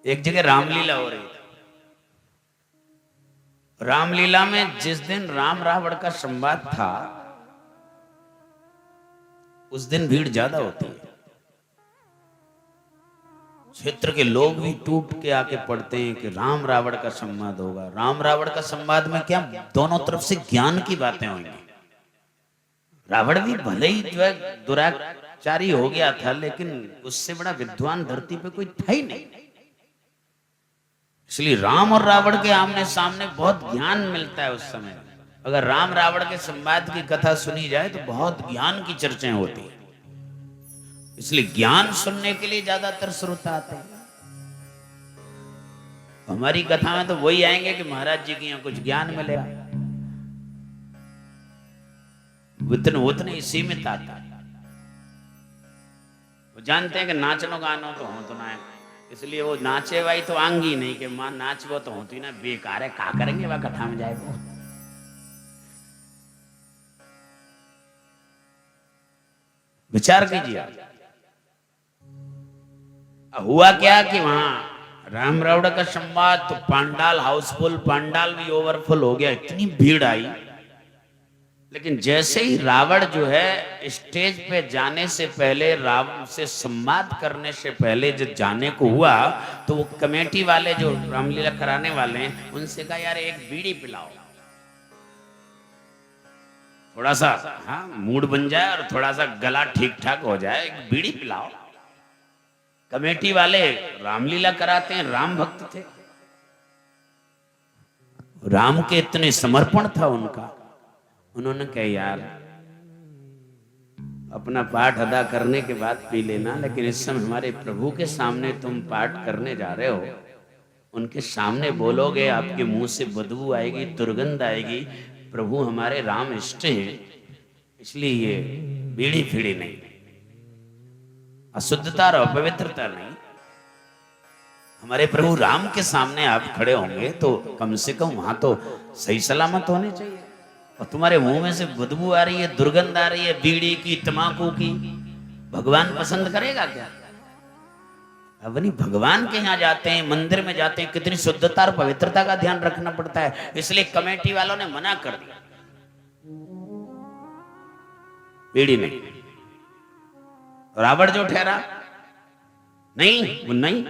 एक जगह रामलीला हो रही थी। रामलीला में जिस दिन राम रावण का संवाद था उस दिन भीड़ ज्यादा होती है। क्षेत्र के लोग भी टूट के आके पढ़ते हैं कि राम रावण का संवाद होगा। राम रावण का संवाद में क्या दोनों तरफ से ज्ञान की बातें होंगी। रावण भी भले ही जो है दुराचारी हो गया था, लेकिन उससे बड़ा विद्वान धरती पे कोई था ही नहीं। इसलिए राम और रावण के आमने सामने बहुत ज्ञान मिलता है उस समय। अगर राम रावण के संवाद की कथा सुनी जाए तो बहुत ज्ञान की चर्चाएं होती है। इसलिए ज्ञान सुनने के लिए ज्यादातर श्रोता आते हैं। हमारी कथा में तो वही आएंगे कि महाराज जी के यहाँ कुछ ज्ञान मिलेगा, उतने ही सीमित आता है। वो जानते हैं कि नाचनो गानो तो हो तो ना है, इसलिए वो नाचे भाई तो आंगी नहीं कि मां नाच वो तो होती ना, बेकार है, का करेंगे वह कथा में जाए। वो विचार कीजिए। हुआ क्या कि वहां राम रावण का संवाद तो पांडाल हाउसफुल, पांडाल भी ओवरफुल हो गया, इतनी भीड़ आई। लेकिन जैसे ही रावण जो है स्टेज पे जाने से पहले, रावण से संवाद करने से पहले जब जाने को हुआ, तो वो कमेटी वाले जो रामलीला कराने वाले हैं उनसे कहा यार एक बीड़ी पिलाओ, थोड़ा सा हाँ मूड बन जाए और थोड़ा सा गला ठीक ठाक हो जाए, एक बीड़ी पिलाओ। कमेटी वाले रामलीला कराते हैं, राम भक्त थे, राम के इतने समर्पण था उनका। उन्होंने कहा यार अपना पाठ अदा करने के बाद पी लेना, लेकिन इस समय हमारे प्रभु के सामने तुम पाठ करने जा रहे हो, उनके सामने बोलोगे आपके मुंह से बदबू आएगी, दुर्गंध आएगी। प्रभु हमारे राम इष्ट हैं, इसलिए ये बीड़ी फीड़ी नहीं, अशुद्धता और अपवित्रता नहीं। हमारे प्रभु राम के सामने आप खड़े होंगे तो कम से कम वहां तो सही सलामत होने चाहिए। और तुम्हारे मुंह में से बदबू आ रही है, दुर्गंध आ रही है बीड़ी की, तंबाकू की, भगवान पसंद करेगा क्या? अब नहीं, भगवान के यहाँ जाते हैं, मंदिर में जाते हैं, कितनी शुद्धता और पवित्रता का ध्यान रखना पड़ता है। इसलिए कमेटी वालों ने मना कर दिया, बीड़ी नहीं। रावण जो ठहरा नहीं, वो नहीं,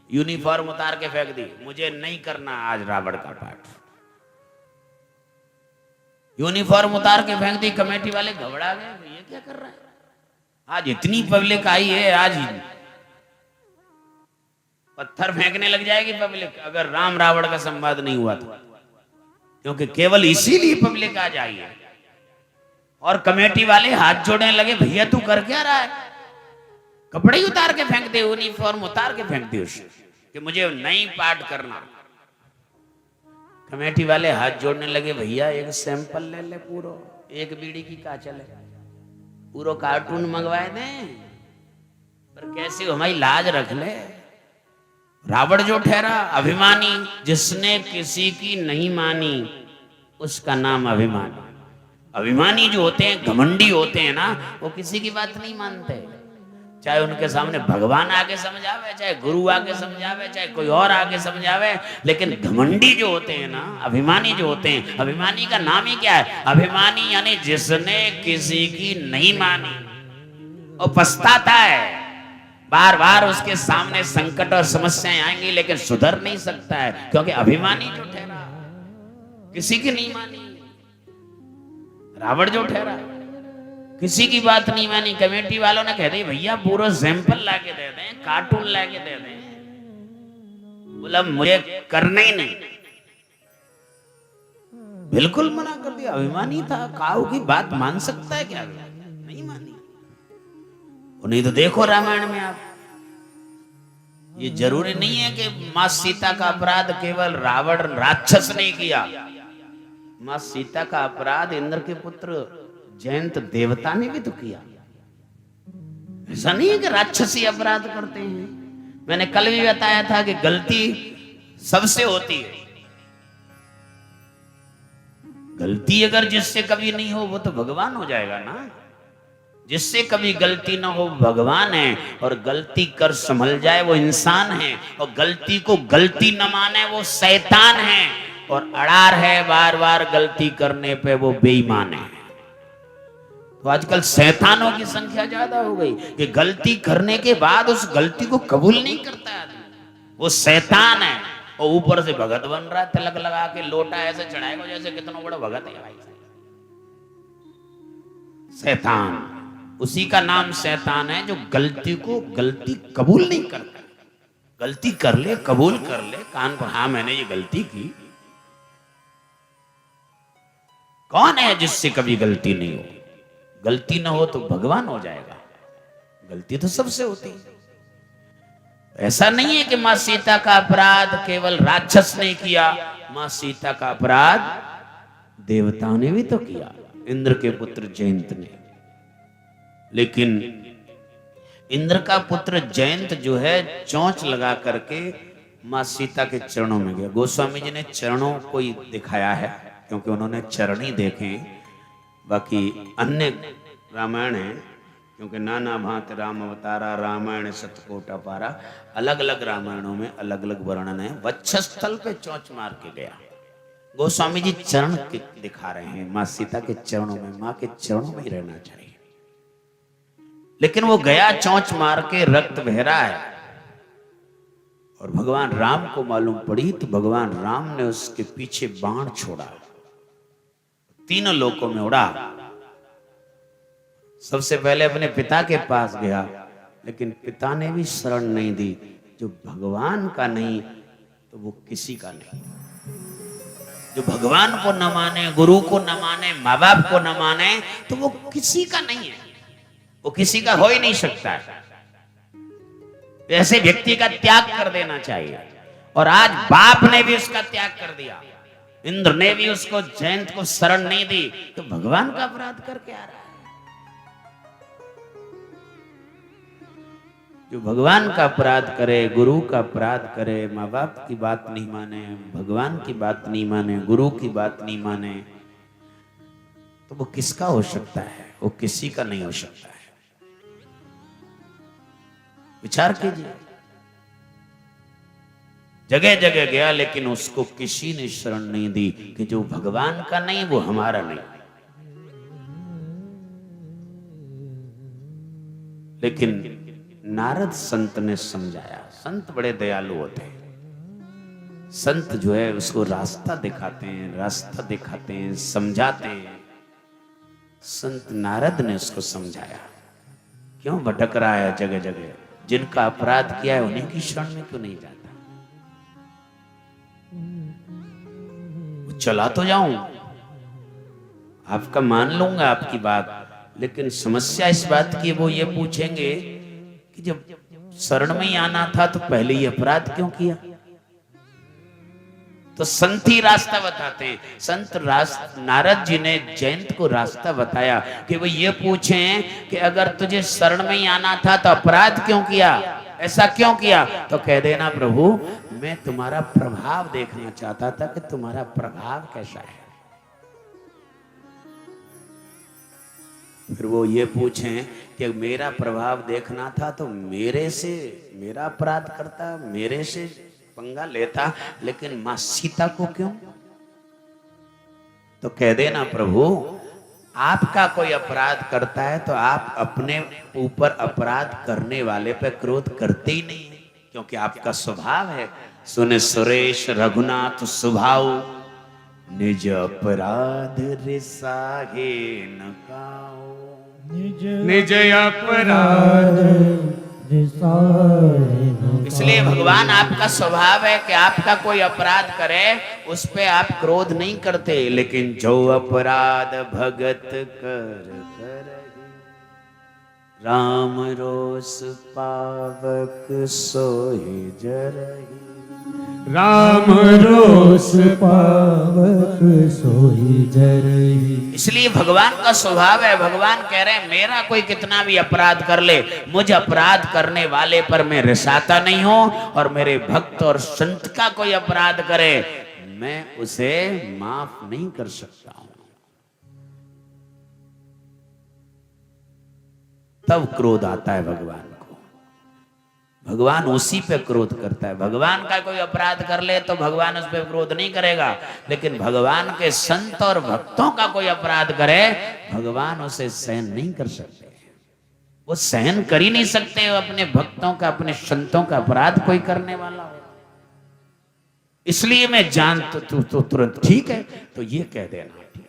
यूनिफॉर्म उतार के फेंक दी, मुझे नहीं करना आज रावण का पाठ। यूनिफॉर्म उतार के फेंक दी। कमेटी वाले घबरा गए, ये क्या कर रहे हैं, आज इतनी पब्लिक आई है, आज पत्थर फेंकने लग जाएगी पब्लिक अगर राम रावण का संवाद नहीं हुआ तो, क्योंकि केवल इसीलिए पब्लिक आज आई है। और कमेटी वाले हाथ जोड़ने लगे, भैया तू कर क्या रहा है, कपड़े ही उतार के फेंक दे, यूनिफॉर्म उतार के फेंक दे उसे, कि मुझे नहीं पाठ करना। कमेटी वाले हाथ जोड़ने लगे, भैया एक सैंपल ले ले, पूरा एक बीड़ी की का चले, पूरा कार्टून मंगवाए दे, पर कैसी हमारी लाज रख ले। रावण जो ठहरा अभिमानी, जिसने किसी की नहीं मानी उसका नाम अभिमानी। अभिमानी जो होते हैं, घमंडी होते हैं ना, वो किसी की बात नहीं मानते, चाहे उनके सामने भगवान आके समझावे, चाहे गुरु आके समझावे, चाहे कोई और आके समझावे। लेकिन घमंडी जो होते हैं ना, अभिमानी जो होते हैं, अभिमानी का नाम ही क्या है, अभिमानी यानी जिसने किसी की नहीं मानी, और पछताता है। बार बार उसके सामने संकट और समस्याएं आएंगी लेकिन सुधर नहीं सकता है, क्योंकि अभिमानी जो ठहरा किसी की नहीं मानी। रावण जो ठहरा किसी की बात नहीं मानी। कमेटी वालों ने कह दी भैया पूरा सैंपल लाके दे दें, कार्टून लाके दे दें। बोला मुझे करना ही नहीं, बिल्कुल मना कर दिया। अभिमानी था, काऊ की बात मान सकता है क्या? नहीं मानी। नहीं तो देखो रामायण में आप, ये जरूरी नहीं है कि मां सीता का अपराध केवल रावण राक्षस ने किया। मां सीता का अपराध इंद्र के पुत्र जयंत देवता ने भी तो किया। ऐसा नहीं है कि राक्षसी अपराध करते हैं। मैंने कल भी बताया था कि गलती सबसे होती है, गलती अगर जिससे कभी नहीं हो वो तो भगवान हो जाएगा ना। जिससे कभी गलती ना हो भगवान है, और गलती कर संभल जाए वो इंसान है, और गलती को गलती न माने वो शैतान है, और अड़ार है बार बार गलती करने पे वो बेईमान है। तो आजकल शैतानों की संख्या ज्यादा हो गई कि गलती करने के बाद उस गलती को कबूल नहीं करता आदमी, वो शैतान है। और ऊपर से भगत बन रहा है, तिलक लगा के लोटा ऐसे चढ़ाएगा जैसे कितना बड़ा भगत है भाई। शैतान, उसी का नाम शैतान है जो गलती को गलती कबूल नहीं करता। गलती कर ले, कबूल कर ले कान पर, हाँ मैंने ये गलती की। कौन है जिससे कभी गलती नहीं हो? गलती ना हो तो भगवान हो जाएगा, गलती तो सबसे होती है। ऐसा नहीं है कि मां सीता का अपराध केवल राक्षस ने किया, मां सीता का अपराध देवताओं ने भी तो किया, इंद्र के पुत्र जयंत ने। लेकिन इंद्र का पुत्र जयंत जो है चोंच लगा करके मां सीता के चरणों में गया। गोस्वामी जी ने चरणों को ही दिखाया है क्योंकि उन्होंने चरण ही देखे, बाकी अन्य रामायण है क्योंकि नाना भांत राम अवतारा, रामायण सतकोट अपारा, अलग अलग रामायणों में अलग अलग वर्णन है। वक्षस्थल पे चोंच मार के गया। गोस्वामी जी चरण दिखा रहे हैं, मां सीता के चरणों में, मां के चरणों में ही रहना चाहिए। लेकिन वो गया चोंच मार के, रक्त बह रहा है, और भगवान राम को मालूम पड़ी तो भगवान राम ने उसके पीछे बाण छोड़ा, तीनों लोकों में उड़ा। सबसे पहले अपने पिता के पास गया, लेकिन पिता ने भी शरण नहीं दी। जो भगवान का नहीं तो वो किसी का नहीं। जो भगवान को न माने, गुरु को न माने, माँ बाप को न माने, तो वो किसी का नहीं है, वो किसी का हो ही नहीं सकता है। ऐसे व्यक्ति का त्याग कर देना चाहिए। और आज बाप ने भी उसका त्याग कर दिया, इंद्र ने भी उसको, जयंत को शरण नहीं दी, तो भगवान का अपराध करके आ रहा है। जो भगवान का अपराध करे, गुरु का अपराध करे, माँ बाप की बात नहीं माने, भगवान की बात नहीं माने, गुरु की बात नहीं माने, तो वो किसका हो सकता है? वो किसी का नहीं हो सकता है। विचार कीजिए। जगह जगह गया लेकिन उसको किसी ने शरण नहीं दी कि जो भगवान का नहीं वो हमारा नहीं। लेकिन नारद संत ने समझाया। संत बड़े दयालु होते हैं। संत जो है उसको रास्ता दिखाते हैं, रास्ता दिखाते हैं, समझाते हैं। संत नारद ने उसको समझाया, क्यों भटक रहा है जगह जगह? जिनका अपराध किया है उन्हीं की शरण में क्यों नहीं जाता? चला तो जाऊं, आपका मान लूंगा आपकी बात, लेकिन समस्या इस बात की वो ये पूछेंगे कि जब शरण में ही आना था तो पहले ही अपराध क्यों किया? तो संत ही रास्ता बताते हैं। संत नारद जी ने जयंत को रास्ता बताया कि वो ये पूछें कि अगर तुझे शरण में ही आना था तो अपराध क्यों किया, ऐसा क्यों किया? तो कह देना प्रभु मैं तुम्हारा प्रभाव देखना चाहता था कि तुम्हारा प्रभाव कैसा है। फिर वो ये पूछें कि मेरा प्रभाव देखना था तो मेरे से मेरा अपराध करता, मेरे से पंगा लेता, लेकिन मां सीता को क्यों? तो कह देना प्रभु आपका कोई अपराध करता है तो आप अपने ऊपर अपराध करने वाले पे क्रोध करते ही नहीं, क्योंकि आपका स्वभाव है। सुने सुरेश रघुनाथ स्वभाव, निज अपराध रिसाहे न काओ। निज अपराध रिसाहे न। इसलिए भगवान आपका स्वभाव है कि आपका कोई अपराध करे उस पे आप क्रोध नहीं करते, लेकिन जो अपराध भगत कर राम रोष पावक सोहि जरहि। राम रोष पावक सोहि जरहि। इसलिए भगवान का स्वभाव है। भगवान कह रहे हैं मेरा कोई कितना भी अपराध कर ले, मुझ अपराध करने वाले पर मैं रिसाता नहीं हूं, और मेरे भक्त और संत का कोई अपराध करे मैं उसे माफ नहीं कर सकता हूं। तब क्रोध आता है भगवान को। भगवान उसी पे क्रोध करता है। भगवान का कोई अपराध कर ले तो भगवान उस पर क्रोध नहीं करेगा, लेकिन भगवान के संत और भक्तों का कोई अपराध करे, भगवान उसे सहन नहीं कर सकते। वो सहन कर ही नहीं सकते अपने भक्तों का, अपने संतों का अपराध कोई करने वाला हो। इसलिए मैं जान तो तुरंत ठीक है, तो ये कह देना ठीक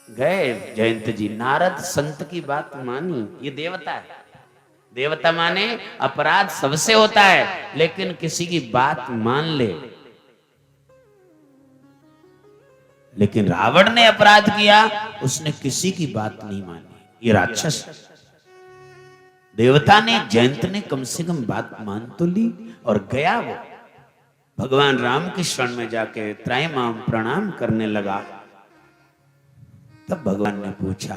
है। गए जयंत जी, नारद संत की बात मानी। ये देवता है। देवता माने अपराध सबसे होता है, लेकिन किसी की बात मान ले। लेकिन रावण ने अपराध किया, उसने किसी की बात नहीं मानी। ये राक्षस। देवता ने, जयंत ने कम से कम बात मान तो ली और गया वो भगवान राम के शरण में जाके त्रैमाम प्रणाम करने लगा। तब भगवान ने पूछा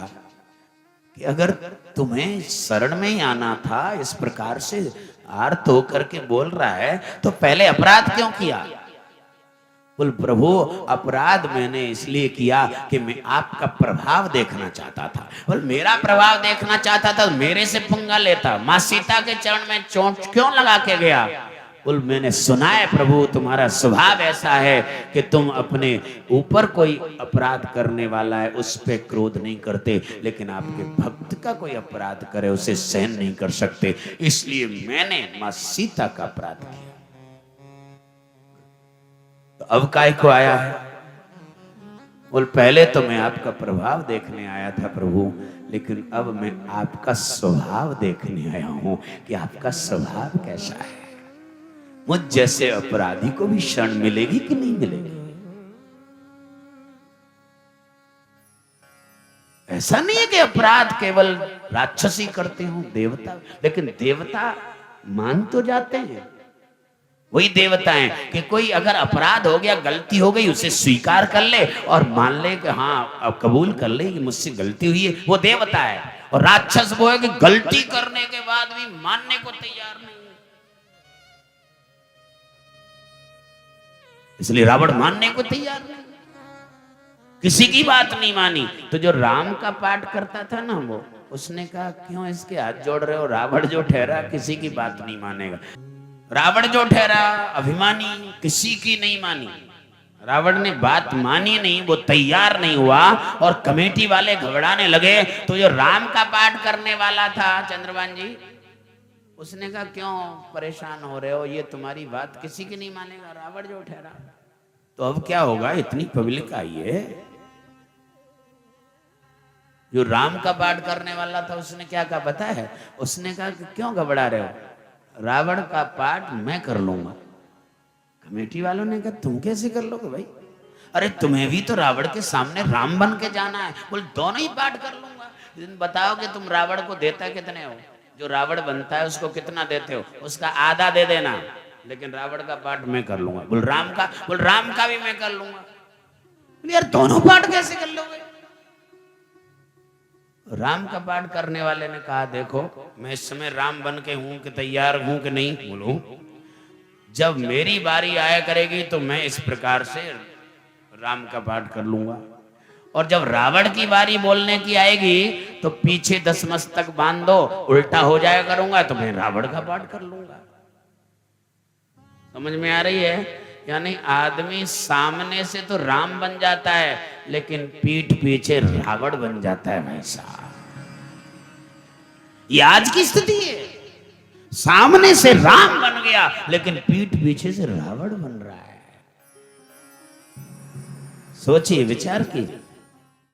कि अगर तुम्हें शरण में ही आना था, इस प्रकार से आर्त होकर के बोल रहा है, तो पहले अपराध क्यों किया? बोल प्रभु, अपराध मैंने इसलिए किया कि मैं आपका प्रभाव देखना चाहता था। बोल मेरा प्रभाव देखना चाहता था, मेरे से पंगा लेता, माँ सीता के चरण में चोट क्यों लगा के गया? बोल मैंने सुना है प्रभु, तुम्हारा स्वभाव ऐसा है कि तुम अपने ऊपर कोई अपराध करने वाला है उस पे क्रोध नहीं करते, लेकिन आपके भक्त का कोई अपराध करे उसे सहन नहीं कर सकते, इसलिए मैंने मां सीता का अपराध किया। तो अब काय को आया है? बोल पहले तो मैं आपका प्रभाव देखने आया था प्रभु, लेकिन अब मैं आपका स्वभाव देखने आया हूं कि आपका स्वभाव कैसा है। मुझ जैसे अपराधी को भी शरण मिलेगी कि नहीं मिलेगी? ऐसा नहीं है कि अपराध केवल राक्षसी करते हो, देवता, लेकिन देवता मान तो जाते हैं। वही देवता हैं कि कोई अगर अपराध हो गया, गलती हो गई, उसे स्वीकार कर ले और मान ले कि हाँ अब कबूल कर ले कि मुझसे गलती हुई है, वो देवता है। और राक्षस वो है कि गलती करने के बाद भी मानने को तैयार नहीं। इसलिए रावण मानने को तैयार नहीं, किसी की बात नहीं मानी। तो जो राम का पाठ करता था ना, वो उसने कहा क्यों इसके हाथ जोड़ रहे हो? रावण जो ठहरा किसी की बात नहीं मानेगा। रावण जो ठहरा अभिमानी, किसी की नहीं मानी। रावण ने बात मानी नहीं, वो तैयार नहीं हुआ और कमेटी वाले घबराने लगे। तो जो राम का पाठ करने वाला था चंद्रभान जी, उसने कहा क्यों परेशान हो रहे हो, ये तुम्हारी बात किसी की नहीं मानेगा, रावण जो ठहरा। तो अब क्या होगा? इतनी पब्लिक आई है। जो राम का पाठ करने वाला था उसने क्या कहा पता है? उसने कहा कि क्यों घबरा रहे हो, रावण का पाठ मैं कर लूंगा। कमेटी वालों ने कहा तुम कैसे कर लोगे भाई? अरे तुम्हें भी तो रावण के सामने राम बन के जाना है। बोल दोनों ही पाठ कर लूंगा। बताओ कि तुम रावण को देता कितने हो? जो रावण बनता है उसको कितना देते हो? उसका आधा दे देना, लेकिन रावण का पाठ मैं कर लूंगा। बोल राम का भी मैं कर लूंगा। यार दोनों पाठ कैसे कर लोगे? राम का पाठ करने वाले ने कहा देखो मैं इस समय राम बन के हूं कि तैयार हूं कि नहीं? बोलो जब मेरी बारी आया करेगी तो मैं इस प्रकार से राम का पाठ कर लूंगा, और जब रावण की बारी बोलने की आएगी तो पीछे 10 मस्तक बांध दो, उल्टा हो जाया करूंगा, तो मैं रावण का पाठ कर लूंगा। समझ में आ रही है? यानी आदमी सामने से तो राम बन जाता है, लेकिन पीठ पीछे रावण बन जाता है। भाई साहब ये आज की स्थिति है। सामने से राम बन गया, लेकिन पीठ पीछे से रावण बन रहा है। सोचिए, विचार कीजिए।